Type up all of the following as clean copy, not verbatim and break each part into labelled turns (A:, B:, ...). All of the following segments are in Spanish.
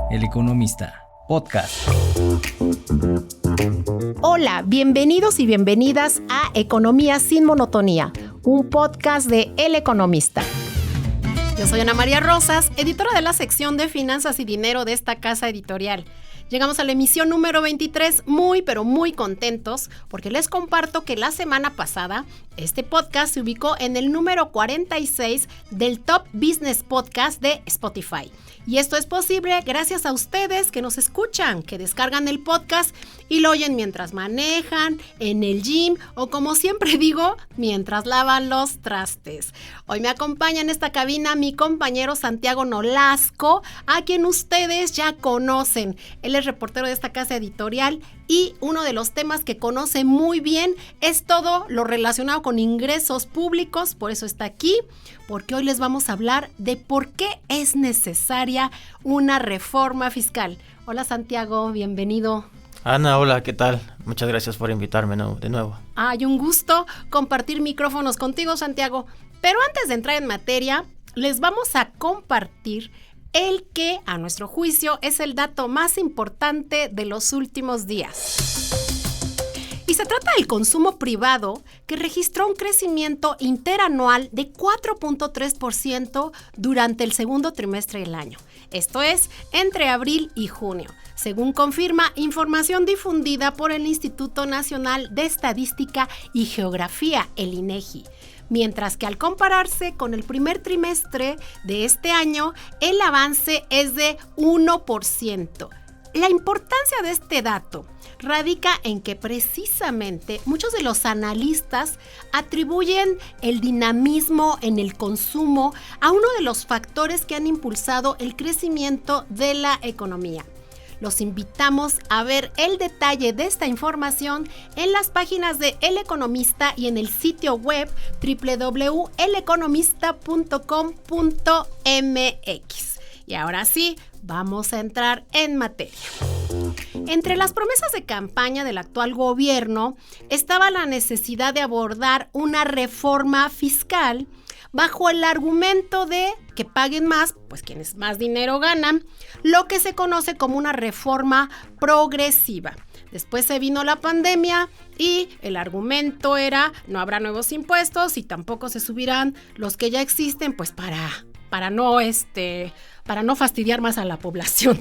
A: El Economista, podcast.
B: Hola, bienvenidos y bienvenidas a Economía sin Monotonía, un podcast de El Economista. Yo soy Ana María Rosas, editora de la sección de Finanzas y Dinero de esta casa editorial. Llegamos a la emisión número 23 muy contentos porque les comparto que la semana pasada este podcast se ubicó en el número 46 del Top Business Podcast de Spotify. Y esto es posible gracias a ustedes que nos escuchan, que descargan el podcast y lo oyen mientras manejan, en el gym o, como siempre digo, mientras lavan los trastes. Hoy me acompaña en esta cabina mi compañero Santiago Nolasco, a quien ustedes ya conocen. Él es reportero de esta casa editorial y uno de los temas que conoce muy bien es todo lo relacionado con ingresos públicos, por eso está aquí, porque hoy les vamos a hablar de por qué es necesaria una reforma fiscal. Hola Santiago, bienvenido.
C: Ana, hola, ¿qué tal? Muchas gracias por invitarme de nuevo.
B: Ay, un gusto compartir micrófonos contigo, Santiago. Pero antes de entrar en materia, les vamos a compartir el que, a nuestro juicio, es el dato más importante de los últimos días. Y se trata del consumo privado, que registró un crecimiento interanual de 4.3% durante el segundo trimestre del año. Esto es, entre abril y junio, según confirma información difundida por el Instituto Nacional de Estadística y Geografía, el INEGI. Mientras que al compararse con el primer trimestre de este año, el avance es de 1%. La importancia de este dato radica en que precisamente muchos de los analistas atribuyen el dinamismo en el consumo a uno de los factores que han impulsado el crecimiento de la economía. Los invitamos a ver el detalle de esta información en las páginas de El Economista y en el sitio web www.eleconomista.com.mx. Y ahora sí, vamos a entrar en materia. Entre las promesas de campaña del actual gobierno estaba la necesidad de abordar una reforma fiscal bajo el argumento de que paguen más, pues quienes más dinero ganan, lo que se conoce como una reforma progresiva. Después se vino la pandemia y el argumento era no habrá nuevos impuestos y tampoco se subirán los que ya existen, pues para no fastidiar más a la población.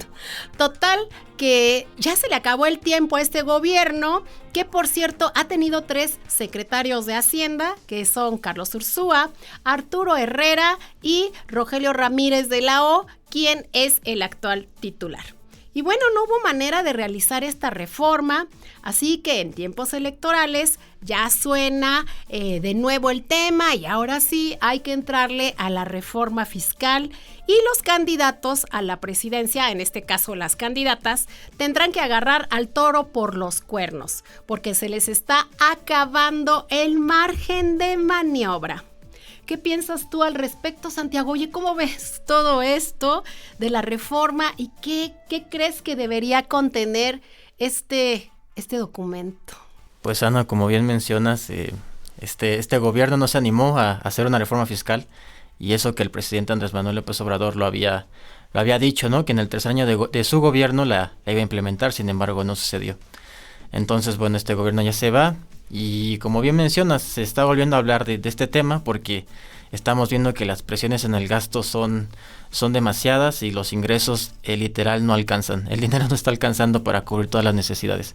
B: Total, que ya se le acabó el tiempo a este gobierno, que por cierto ha tenido 3 secretarios de Hacienda, que son Carlos Ursúa, Arturo Herrera y Rogelio Ramírez de la O, quien es el actual titular. Y bueno, no hubo manera de realizar esta reforma, así que en tiempos electorales ya suena de nuevo el tema y ahora sí hay que entrarle a la reforma fiscal y los candidatos a la presidencia, en este caso las candidatas, tendrán que agarrar al toro por los cuernos, porque se les está acabando el margen de maniobra. ¿Qué piensas tú al respecto, Santiago? Oye, ¿cómo ves todo esto de la reforma y qué crees que debería contener este documento?
C: Pues Ana, como bien mencionas, este gobierno no se animó a hacer una reforma fiscal y eso que el presidente Andrés Manuel López Obrador lo había dicho, ¿no? Que en el tercer año de su gobierno la iba a implementar, sin embargo no sucedió. Entonces, bueno, este gobierno ya se va. Y como bien mencionas, se está volviendo a hablar de este tema porque estamos viendo que las presiones en el gasto son demasiadas y los ingresos literal no alcanzan. El dinero no está alcanzando para cubrir todas las necesidades.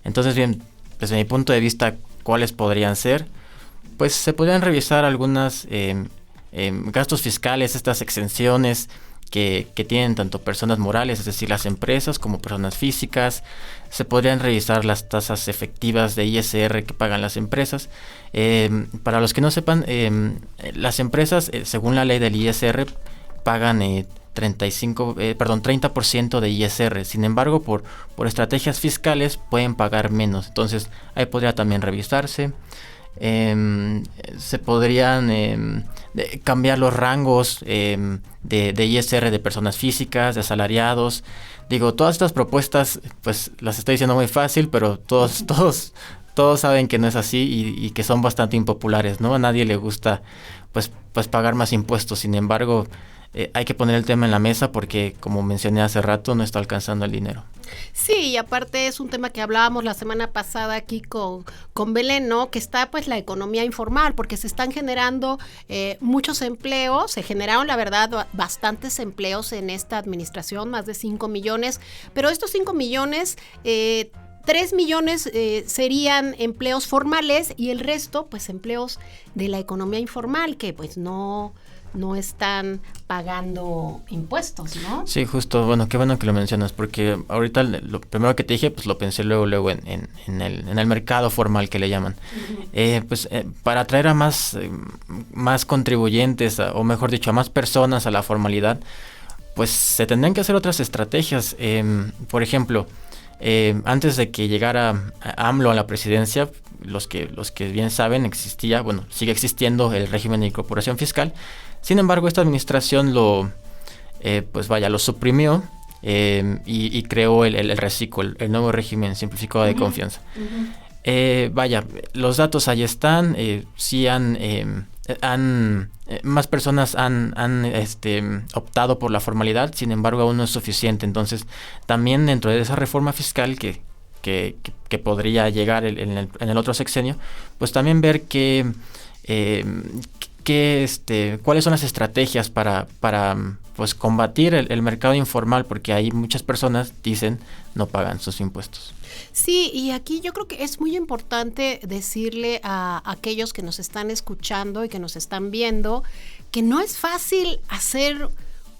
C: Entonces, bien, desde mi punto de vista, ¿cuáles podrían ser? Pues se podrían revisar algunas gastos fiscales, estas exenciones que tienen tanto personas morales, es decir, las empresas, como personas físicas. Se podrían revisar las tasas efectivas de ISR que pagan las empresas. Para los que no sepan, las empresas, según la ley del ISR, pagan 30% de ISR. Sin embargo, por estrategias fiscales pueden pagar menos. Entonces, ahí podría también revisarse. Se podrían cambiar los rangos de ISR de personas físicas, de asalariados. Digo, todas estas propuestas, pues las estoy diciendo muy fácil, pero todos saben que no es así y que son bastante impopulares, ¿no? A nadie le gusta pues pagar más impuestos. Sin embargo, hay que poner el tema en la mesa porque, como mencioné hace rato, no está alcanzando el dinero.
B: Sí, y aparte es un tema que hablábamos la semana pasada aquí con Belén, ¿no? Que está pues la economía informal, porque se están generando muchos empleos, se generaron la verdad bastantes empleos en esta administración, más de 5 millones, pero estos 5 millones... 3 millones serían empleos formales y el resto, pues empleos de la economía informal que pues no están pagando impuestos, ¿no?
C: Sí, justo, bueno, qué bueno que lo mencionas, porque ahorita lo primero que te dije, pues lo pensé luego en el mercado formal que le llaman. Uh-huh. Para atraer a más contribuyentes, o mejor dicho, a más personas a la formalidad, pues se tendrían que hacer otras estrategias. Por ejemplo, antes de que llegara AMLO a la presidencia, los que bien saben, sigue existiendo el régimen de incorporación fiscal. Sin embargo, esta administración lo suprimió y creó el RECICO, el nuevo régimen simplificado de confianza. Uh-huh. Los datos ahí están. Más personas han optado por la formalidad, sin embargo aún no es suficiente. Entonces también dentro de esa reforma fiscal que podría llegar en el otro sexenio, pues también ver cuáles son las estrategias para pues combatir el mercado informal, porque ahí muchas personas dicen no pagan sus impuestos.
B: Sí, y aquí yo creo que es muy importante decirle a aquellos que nos están escuchando y que nos están viendo que no es fácil hacer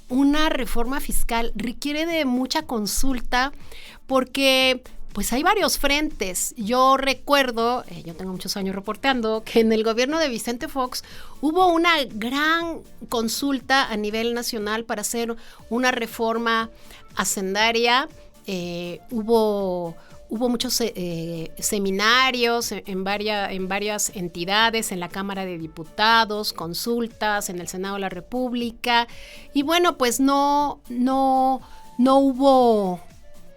B: una reforma fiscal, requiere de mucha consulta porque pues hay varios frentes. Yo recuerdo, yo tengo muchos años reporteando, que en el gobierno de Vicente Fox hubo una gran consulta a nivel nacional para hacer una reforma hacendaria. Hubo muchos seminarios en varias entidades, en la Cámara de Diputados, consultas, en el Senado de la República. Y bueno, pues no hubo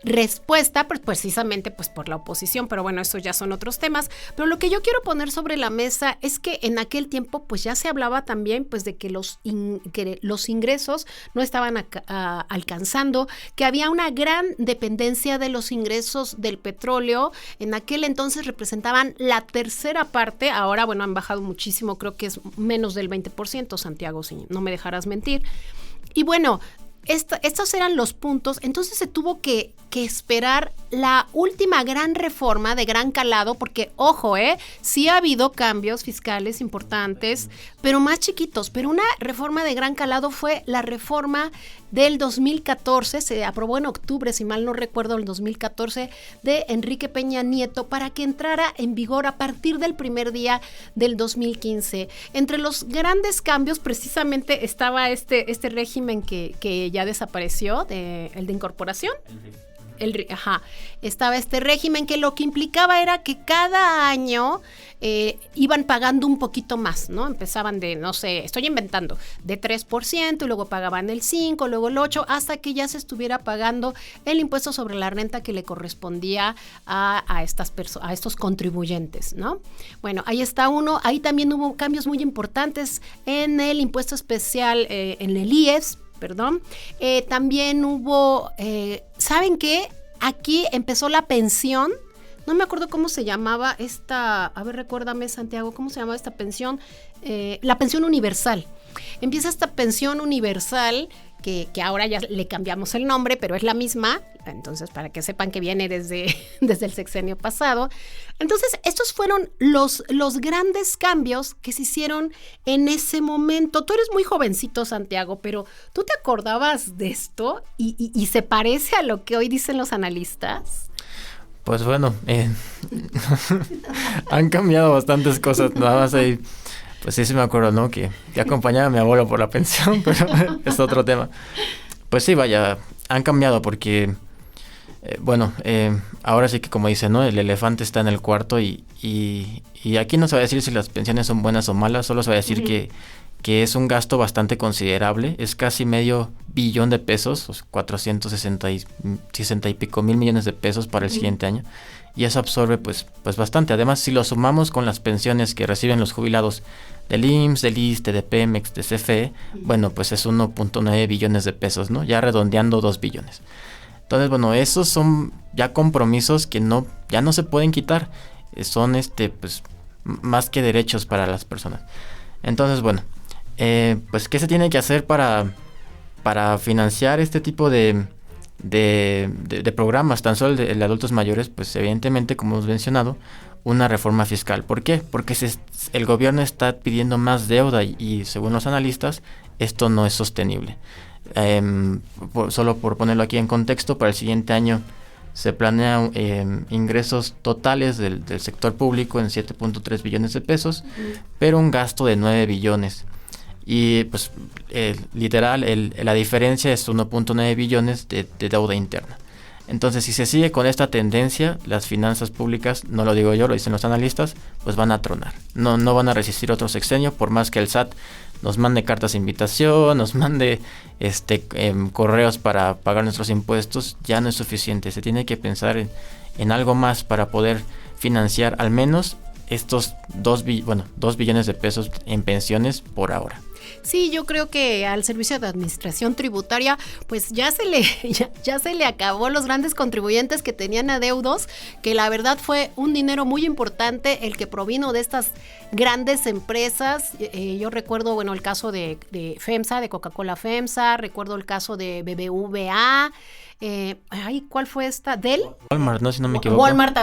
B: respuesta, pues precisamente pues por la oposición, pero bueno, esos ya son otros temas. Pero lo que yo quiero poner sobre la mesa es que en aquel tiempo pues ya se hablaba también pues de que los ingresos no estaban alcanzando, que había una gran dependencia de los ingresos del petróleo. En aquel entonces representaban la tercera parte, ahora bueno han bajado muchísimo, creo que es menos del 20%, Santiago, si no me dejarás mentir. Y bueno, estos eran los puntos. Entonces se tuvo que esperar la última gran reforma de gran calado, porque ojo, sí ha habido cambios fiscales importantes, pero más chiquitos. Pero una reforma de gran calado fue la reforma del 2014, se aprobó en octubre, si mal no recuerdo, el 2014, de Enrique Peña Nieto, para que entrara en vigor a partir del primer día del 2015. Entre los grandes cambios, precisamente estaba este régimen que ya desapareció, el de incorporación. Estaba este régimen que lo que implicaba era que cada año iban pagando un poquito más, ¿no? Empezaban de, no sé, estoy inventando, de 3%, y luego pagaban el 5%, luego el 8%, hasta que ya se estuviera pagando el impuesto sobre la renta que le correspondía a estos contribuyentes, ¿no? Bueno, ahí está uno. Ahí también hubo cambios muy importantes en el impuesto especial, en el IES, perdón. También hubo, ¿saben qué? Aquí empezó la pensión. No me acuerdo cómo se llamaba recuérdame, Santiago, ¿cómo se llamaba esta pensión? La pensión universal. Empieza esta pensión universal que ahora ya le cambiamos el nombre, pero es la misma. Entonces, para que sepan que viene desde el sexenio pasado. Entonces, estos fueron los grandes cambios que se hicieron en ese momento. Tú eres muy jovencito, Santiago, pero ¿tú te acordabas de esto? ¿Y se parece a lo que hoy dicen los analistas?
C: Pues bueno, han cambiado bastantes cosas. Nada más ahí, pues sí me acuerdo, ¿no? Que acompañaba a mi abuelo por la pensión, pero es otro tema. Pues sí, han cambiado porque... ahora sí que como dice, ¿no? El elefante está en el cuarto y aquí no se va a decir si las pensiones son buenas o malas, solo se va a decir que es un gasto bastante considerable, es casi $500 billion de pesos, 460 y pico mil millones de pesos para el siguiente año, y eso absorbe pues bastante. Además, si lo sumamos con las pensiones que reciben los jubilados del IMSS, del ISSSTE, de Pemex, de CFE, bueno, pues es 1.9 billones de pesos, ¿no? Ya redondeando 2 billones. Entonces, bueno, esos son ya compromisos que ya no se pueden quitar. Son, pues, más que derechos para las personas. Entonces, bueno, pues, ¿qué se tiene que hacer para financiar este tipo de programas? Tan solo el de adultos mayores, pues, evidentemente, como hemos mencionado, una reforma fiscal. ¿Por qué? Porque el gobierno está pidiendo más deuda y según los analistas, esto no es sostenible. Solo por ponerlo aquí en contexto, para el siguiente año se planean ingresos totales del sector público en 7.3 billones de pesos, pero un gasto de 9 billones. Y pues literal, la diferencia es 1.9 billones de deuda interna. Entonces, si se sigue con esta tendencia, las finanzas públicas, no lo digo yo, lo dicen los analistas, pues van a tronar. No van a resistir otro sexenio, por más que el SAT nos mande cartas de invitación, nos mande correos para pagar nuestros impuestos, ya no es suficiente. Se tiene que pensar en algo más para poder financiar al menos estos 2 billones de pesos en pensiones por ahora.
B: Sí, yo creo que al Servicio de Administración Tributaria, pues ya se le acabó los grandes contribuyentes que tenían adeudos, que la verdad fue un dinero muy importante el que provino de estas grandes empresas. Yo recuerdo, bueno, el caso de FEMSA, de Coca-Cola FEMSA, recuerdo el caso de BBVA. ¿Cuál fue esta? ¿Dell?
C: Walmart, ¿no? Si no me equivoco.
B: Walmart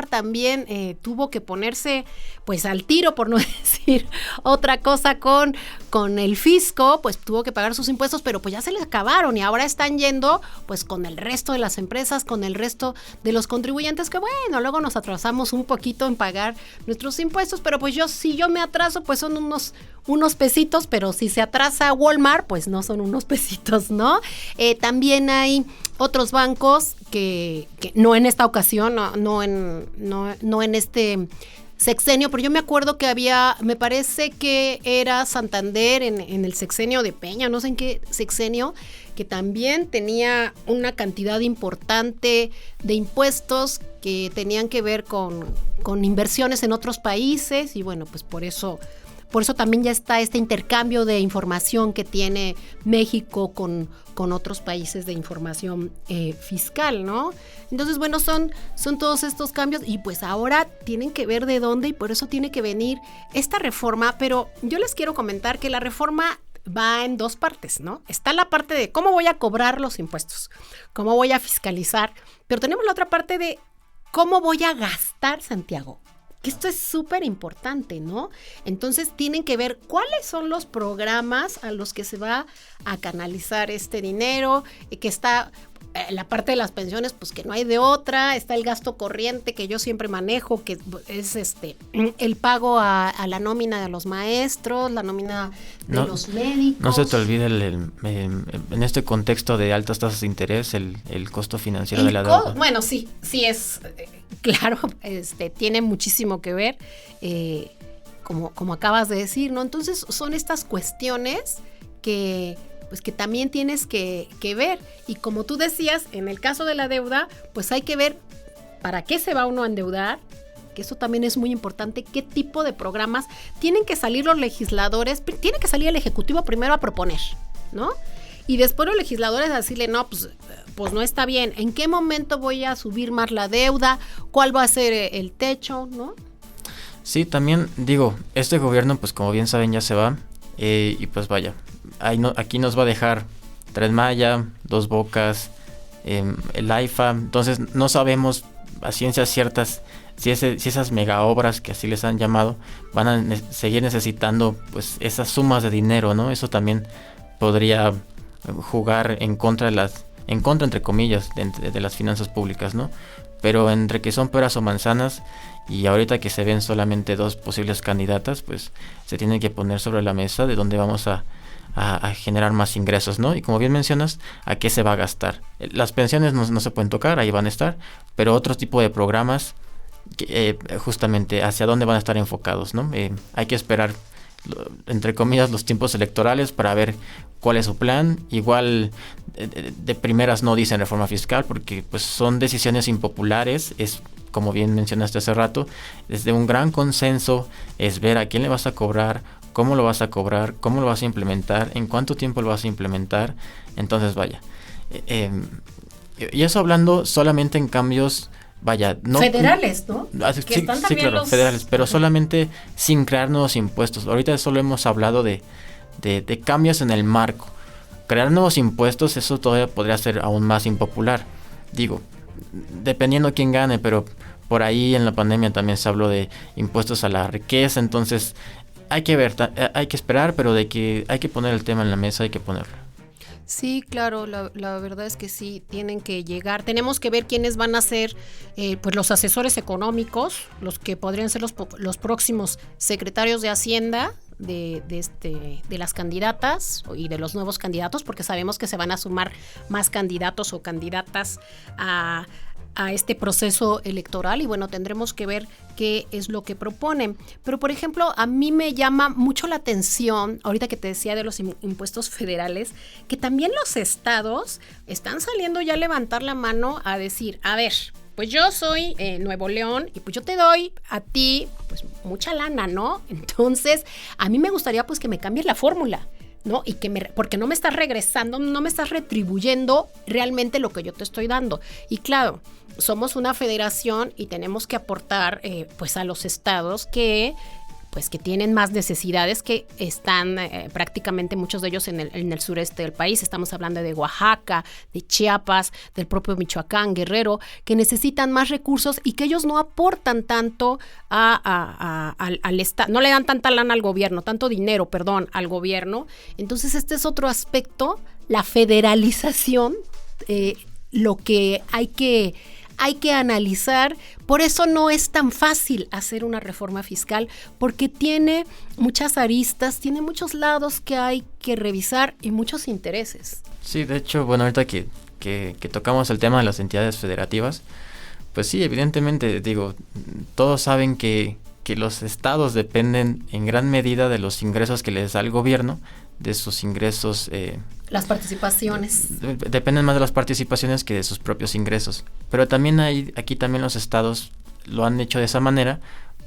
B: también tuvo que ponerse pues al tiro, por no decir otra cosa, con el fisco, pues tuvo que pagar sus impuestos, pero pues ya se les acabaron y ahora están yendo pues con el resto de las empresas, con el resto de los contribuyentes, que bueno, luego nos atrasamos un poquito en pagar nuestros impuestos, pero pues si yo me atraso, pues son unos pesitos, pero si se atrasa Walmart, pues no son unos pesitos, ¿no? También hay otros bancos que no en esta ocasión, no en este sexenio, pero yo me acuerdo que me parece que era Santander en el sexenio de Peña, no sé en qué sexenio, que también tenía una cantidad importante de impuestos que tenían que ver con inversiones en otros países y bueno, pues por eso también ya está este intercambio de información que tiene México con otros países de información fiscal, ¿no? Entonces, bueno, son todos estos cambios y pues ahora tienen que ver de dónde y por eso tiene que venir esta reforma, pero yo les quiero comentar que la reforma va en 2 partes, ¿no? Está la parte de cómo voy a cobrar los impuestos, cómo voy a fiscalizar, pero tenemos la otra parte de cómo voy a gastar, Santiago. Que esto es súper importante, ¿no? Entonces tienen que ver cuáles son los programas a los que se va a canalizar este dinero, que está la parte de las pensiones, pues que no hay de otra, está el gasto corriente que yo siempre manejo, que es el pago a la nómina de los maestros, la nómina de los médicos.
C: No se te olvide en este contexto de altas tasas de interés, el costo financiero de la deuda.
B: Bueno, sí es claro, tiene muchísimo que ver, como acabas de decir, ¿no? Entonces son estas cuestiones que también tienes que ver. Y como tú decías, en el caso de la deuda, pues hay que ver para qué se va uno a endeudar, que eso también es muy importante, qué tipo de programas tienen que salir los legisladores, tiene que salir el Ejecutivo primero a proponer, ¿no? Y después los legisladores a decirle, no, pues no está bien, ¿en qué momento voy a subir más la deuda? ¿Cuál va a ser el techo, no?
C: Sí, también digo, este gobierno, pues como bien saben, ya se va, y pues vaya, aquí nos va a dejar Tren Maya, Dos Bocas, el AIFA, entonces no sabemos a ciencias ciertas si esas mega obras, que así les han llamado, van a seguir necesitando pues esas sumas de dinero, ¿no? Eso también podría jugar en contra entre comillas de las finanzas públicas, ¿no? Pero entre que son peras o manzanas y ahorita que se ven solamente 2 posibles candidatas, pues se tiene que poner sobre la mesa de dónde vamos a generar más ingresos, ¿no? Y como bien mencionas, ¿a qué se va a gastar? Las pensiones no se pueden tocar, ahí van a estar, pero otro tipo de programas justamente hacia dónde van a estar enfocados, ¿no? Hay que esperar, entre comillas, los tiempos electorales para ver cuál es su plan. Igual de primeras no dicen reforma fiscal porque pues son decisiones impopulares, es como bien mencionaste hace rato, desde un gran consenso es ver a quién le vas a cobrar, cómo lo vas a cobrar, cómo lo vas a implementar, en cuánto tiempo lo vas a implementar. Entonces, vaya. Y eso hablando solamente en cambios, vaya, no
B: federales, ¿no?
C: Sí, sí, claro, federales, pero solamente sin crear nuevos impuestos. Ahorita solo hemos hablado de cambios en el marco. Crear nuevos impuestos, eso todavía podría ser aún más impopular. Digo, dependiendo quién gane, pero por ahí en la pandemia también se habló de impuestos a la riqueza. Entonces hay que ver, hay que esperar, pero de que hay que poner el tema en la mesa, hay que ponerlo.
B: Sí, claro, la verdad es que sí, tienen que llegar. Tenemos que ver quiénes van a ser pues los asesores económicos, los que podrían ser los próximos secretarios de Hacienda de las candidatas y de los nuevos candidatos, porque sabemos que se van a sumar más candidatos o candidatas a este proceso electoral y bueno, tendremos que ver qué es lo que proponen. Pero, por ejemplo, a mí me llama mucho la atención, ahorita que te decía de los impuestos federales, que también los estados están saliendo ya a levantar la mano a decir, a ver, pues yo soy Nuevo León y pues yo te doy a ti pues mucha lana, ¿no? Entonces, a mí me gustaría pues que me cambies la fórmula, ¿no? Y porque no me estás regresando, no me estás retribuyendo realmente lo que yo te estoy dando. Y claro, somos una federación y tenemos que aportar pues a los estados que tienen más necesidades, que están prácticamente muchos de ellos en el sureste del país. Estamos hablando de Oaxaca, de Chiapas, del propio Michoacán, Guerrero, que necesitan más recursos y que ellos no aportan tanto al Estado, no le dan tanta lana al gobierno, tanto dinero, perdón, al gobierno. Entonces este es otro aspecto, la federalización, lo que hay que analizar. Por eso no es tan fácil hacer una reforma fiscal, porque tiene muchas aristas, tiene muchos lados que hay que revisar y muchos intereses.
C: Sí, de hecho, bueno, ahorita que tocamos el tema de las entidades federativas, pues sí, evidentemente, digo, todos saben que los estados dependen en gran medida de los ingresos que les da el gobierno, de sus ingresos.
B: Las participaciones.
C: Dependen más de las participaciones que de sus propios ingresos. Pero también aquí también los estados lo han hecho de esa manera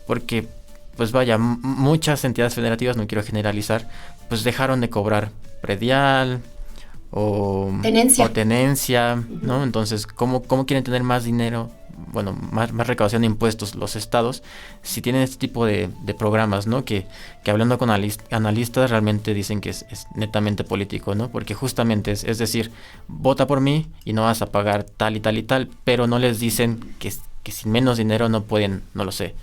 C: porque, pues vaya, muchas entidades federativas, no quiero generalizar, pues dejaron de cobrar predial o tenencia, ¿no? Entonces, ¿cómo quieren tener más dinero? Bueno, más recaudación de impuestos los estados si tienen este tipo de programas, ¿no? Que hablando con analistas realmente dicen que es netamente político, ¿no? Porque justamente es decir, vota por mí y no vas a pagar tal y tal y tal, pero no les dicen que sin menos dinero no pueden, no lo sé,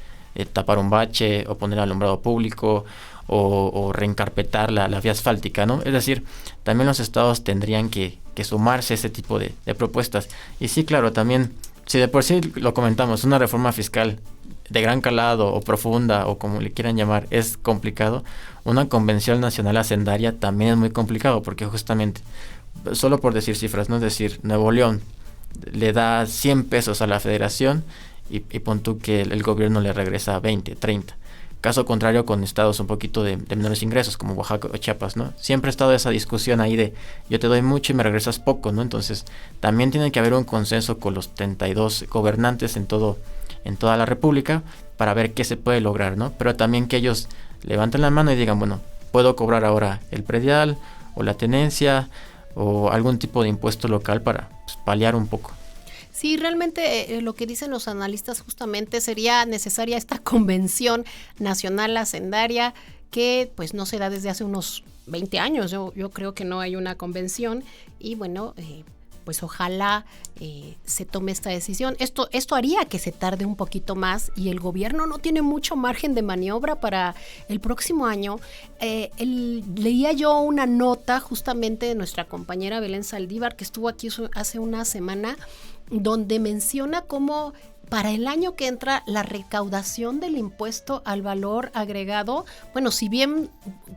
C: tapar un bache o poner alumbrado público o reencarpetar la vía asfáltica, ¿no? Es decir, también los estados tendrían que sumarse a ese tipo de propuestas. Y sí, claro, también, si de por sí lo comentamos, una reforma fiscal de gran calado o profunda o como le quieran llamar es complicado, una convención nacional hacendaria también es muy complicado porque justamente, solo por decir cifras, ¿no? Es decir, Nuevo León le da 100 pesos a la federación y pon tú que el gobierno le regresa 20, 30. Caso contrario con estados un poquito de menores ingresos como Oaxaca o Chiapas, ¿no? Siempre ha estado esa discusión ahí de yo te doy mucho y me regresas poco, ¿no? Entonces también tiene que haber un consenso con los 32 gobernantes en toda la república para ver qué se puede lograr, ¿no? Pero también que ellos levanten la mano y digan, bueno, puedo cobrar ahora el predial o la tenencia o algún tipo de impuesto local para pues, paliar un poco.
B: Sí, realmente lo que dicen los analistas justamente sería necesaria esta convención nacional hacendaria que pues no se da desde hace unos 20 años. Yo creo que no hay una convención y bueno, pues ojalá se tome esta decisión. Esto haría que se tarde un poquito más y el gobierno no tiene mucho margen de maniobra para el próximo año. Leía yo una nota justamente de nuestra compañera Belén Saldívar que estuvo aquí hace una semana donde menciona cómo para el año que entra la recaudación del impuesto al valor agregado, bueno, si bien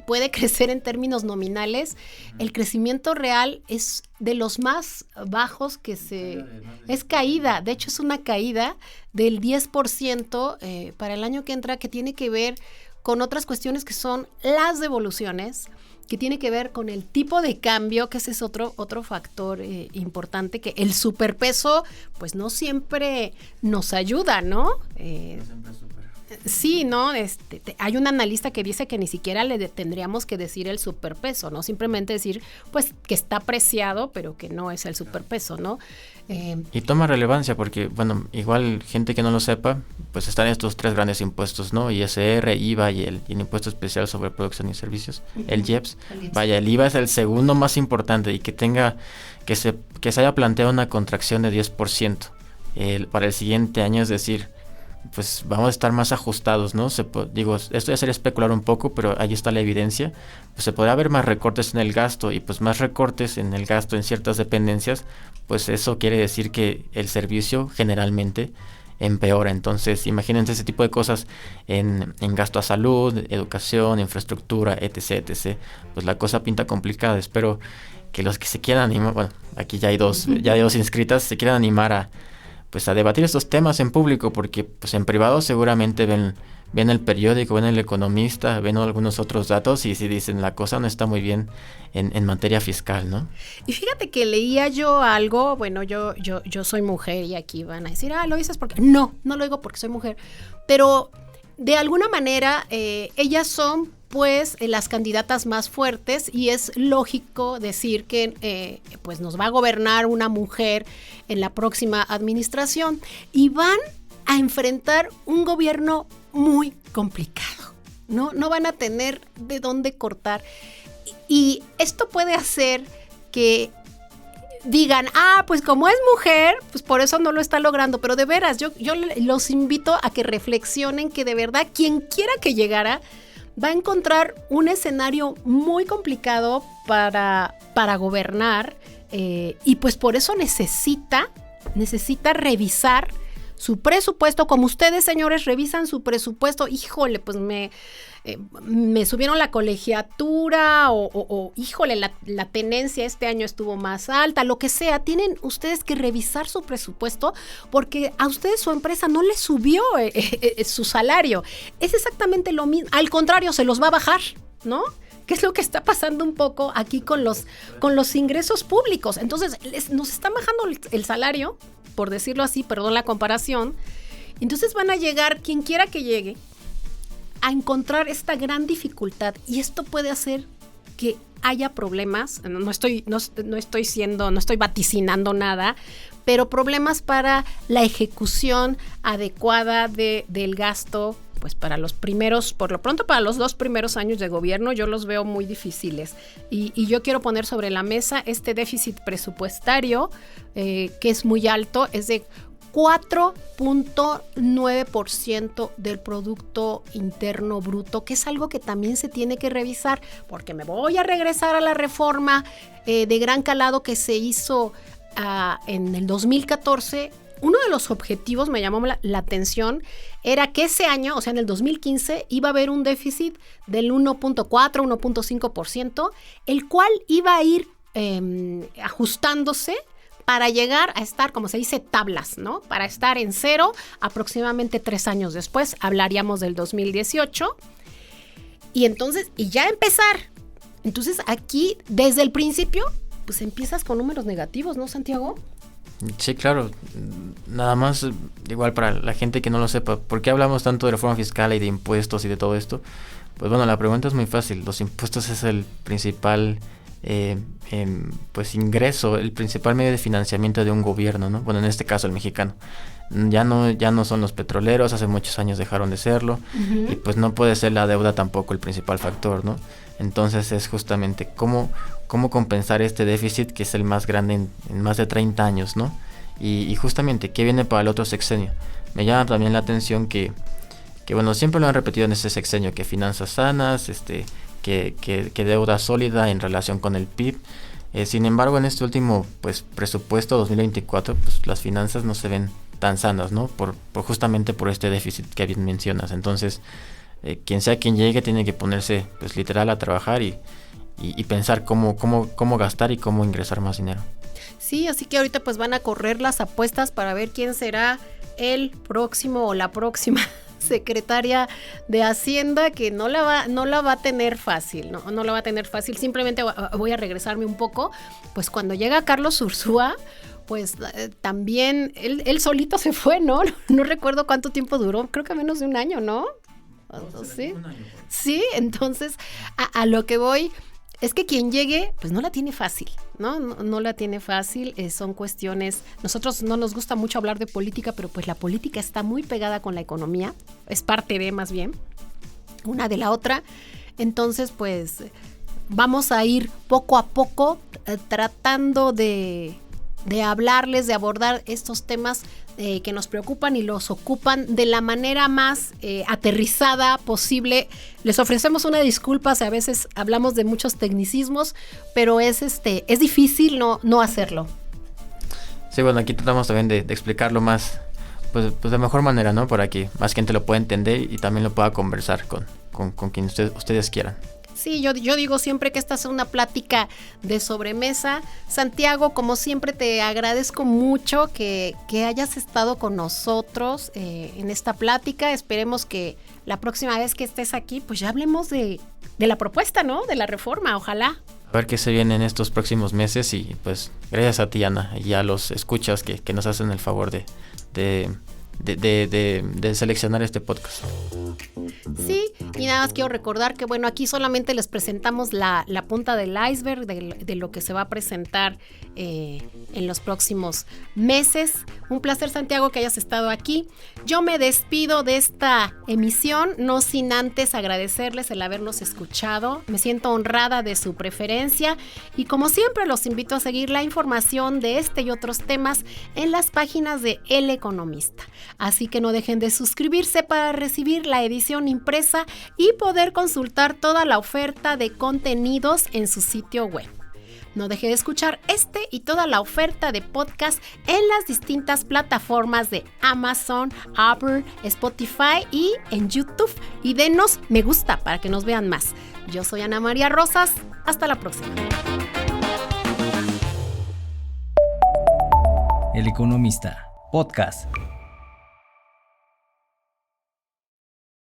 B: puede crecer en términos nominales, el crecimiento real es de los más bajos es caída, de hecho es una caída del 10% para el año que entra, que tiene que ver con otras cuestiones que son las devoluciones, que tiene que ver con el tipo de cambio, que ese es otro factor importante, que el superpeso pues no siempre nos ayuda, ¿no? Sí, ¿no? Hay un analista que dice que ni siquiera tendríamos que decir el superpeso, ¿no? Simplemente decir, pues, que está apreciado, pero que no es el superpeso, ¿no?
C: Y toma relevancia porque, bueno, igual gente que no lo sepa, pues están estos 3 grandes impuestos, ¿no? ISR, IVA y el impuesto especial sobre producción y servicios, el IEPS. Vaya, el IVA es el segundo más importante y que se haya planteado una contracción de 10% para el siguiente año, es decir, pues vamos a estar más ajustados, ¿no? Digo, esto ya sería especular un poco, pero ahí está la evidencia. Pues se podrá haber más recortes en el gasto y pues más recortes en el gasto en ciertas dependencias, pues eso quiere decir que el servicio generalmente empeora. Entonces, imagínense ese tipo de cosas en gasto a salud, educación, infraestructura, etc., etc. Pues la cosa pinta complicada. Espero que los que se quieran animar, bueno, aquí ya hay dos inscritas, se quieran animar a debatir estos temas en público, porque pues en privado seguramente ven el periódico, ven el Economista, ven algunos otros datos y si dicen la cosa no está muy bien en materia fiscal, ¿no?
B: Y fíjate que leía yo algo, bueno, yo soy mujer y aquí van a decir, lo dices porque... No lo digo porque soy mujer, pero de alguna manera ellas son pues las candidatas más fuertes y es lógico decir que pues nos va a gobernar una mujer en la próxima administración y van a enfrentar un gobierno muy complicado, ¿no? No van a tener de dónde cortar y esto puede hacer que digan, pues como es mujer, pues por eso no lo está logrando, pero de veras, yo los invito a que reflexionen que de verdad quien quiera que llegara va a encontrar un escenario muy complicado para gobernar y pues por eso necesita revisar su presupuesto, como ustedes, señores, revisan su presupuesto. Híjole, pues me subieron la colegiatura o híjole, la tenencia este año estuvo más alta, lo que sea. Tienen ustedes que revisar su presupuesto porque a ustedes su empresa no les subió su salario. Es exactamente lo mismo. Al contrario, se los va a bajar, ¿no? ¿Qué es lo que está pasando un poco aquí con los ingresos públicos? Entonces, nos están bajando el salario, por decirlo así, perdón la comparación. Entonces van a llegar, quien quiera que llegue, a encontrar esta gran dificultad y esto puede hacer que haya problemas. No estoy vaticinando nada, pero problemas para la ejecución adecuada del gasto. Pues para los primeros, por lo pronto para los 2 primeros años de gobierno yo los veo muy difíciles y yo quiero poner sobre la mesa este déficit presupuestario que es muy alto, es de 4.9% del Producto Interno Bruto, que es algo que también se tiene que revisar, porque me voy a regresar a la reforma de gran calado que se hizo en el 2014. Uno de los objetivos, me llamó la atención, era que ese año, o sea, en el 2015, iba a haber un déficit del 1.4, 1.5%, el cual iba a ir ajustándose para llegar a estar, como se dice, tablas, ¿no? Para estar en cero aproximadamente 3 años después, hablaríamos del 2018, y entonces, y ya empezar. Entonces, aquí, desde el principio, pues empiezas con números negativos, ¿no, Santiago?
C: Sí, claro. Nada más, igual para la gente que no lo sepa, ¿por qué hablamos tanto de reforma fiscal y de impuestos y de todo esto? Pues bueno, la pregunta es muy fácil. Los impuestos es el principal pues ingreso, el principal medio de financiamiento de un gobierno, ¿no? Bueno, en este caso el mexicano. Ya no son los petroleros, hace muchos años dejaron de serlo, y pues no puede ser la deuda tampoco el principal factor, ¿no? Entonces es justamente cómo compensar este déficit que es el más grande en más de 30 años, ¿no? Y justamente, ¿qué viene para el otro sexenio? Me llama también la atención que bueno, siempre lo han repetido en este sexenio, que finanzas sanas, que deuda sólida en relación con el PIB. Sin embargo, en este último pues presupuesto 2024, pues las finanzas no se ven tan sanas, ¿no? Justamente por este déficit que bien mencionas. Entonces, quien sea quien llegue tiene que ponerse pues literal a trabajar y pensar cómo gastar y cómo ingresar más dinero.
B: Sí, así que ahorita pues van a correr las apuestas para ver quién será el próximo o la próxima secretaria de Hacienda que no la va a tener fácil, no la va a tener fácil. Simplemente voy a regresarme un poco, pues cuando llega Carlos Ursúa, pues también él solito se fue, ¿no? No recuerdo cuánto tiempo duró, creo que menos de un año, ¿no? ¿Sí? Sí, entonces a lo que voy es que quien llegue, pues no la tiene fácil, ¿no? No la tiene fácil, son cuestiones, nosotros no nos gusta mucho hablar de política, pero pues la política está muy pegada con la economía, es parte de más bien, una de la otra, entonces pues vamos a ir poco a poco tratando de hablarles, de abordar estos temas que nos preocupan y los ocupan de la manera más aterrizada posible. Les ofrecemos una disculpa si a veces hablamos de muchos tecnicismos, pero es difícil no hacerlo.
C: Sí, bueno, aquí tratamos también de explicarlo más, pues de mejor manera, ¿no? Para que más gente lo pueda entender y también lo pueda conversar con quien ustedes quieran.
B: Sí, yo digo siempre que esta es una plática de sobremesa. Santiago, como siempre, te agradezco mucho que hayas estado con nosotros en esta plática. Esperemos que la próxima vez que estés aquí, pues ya hablemos de la propuesta, ¿no? De la reforma, ojalá.
C: A ver qué se viene en estos próximos meses y pues gracias a ti, Ana, y a los escuchas que nos hacen el favor de seleccionar este podcast.
B: Sí, y nada más quiero recordar que bueno, aquí solamente les presentamos la punta del iceberg de lo que se va a presentar en los próximos meses. Un placer, Santiago, que hayas estado aquí. Yo me despido de esta emisión, no sin antes agradecerles el habernos escuchado. Me siento honrada de su preferencia y como siempre los invito a seguir la información de este y otros temas en las páginas de El Economista. Así que no dejen de suscribirse para recibir la edición impresa y poder consultar toda la oferta de contenidos en su sitio web. No deje de escuchar este y toda la oferta de podcast en las distintas plataformas de Amazon, Apple, Spotify y en YouTube. Y denos me gusta para que nos vean más. Yo soy Ana María Rosas. Hasta la próxima.
A: El Economista, podcast.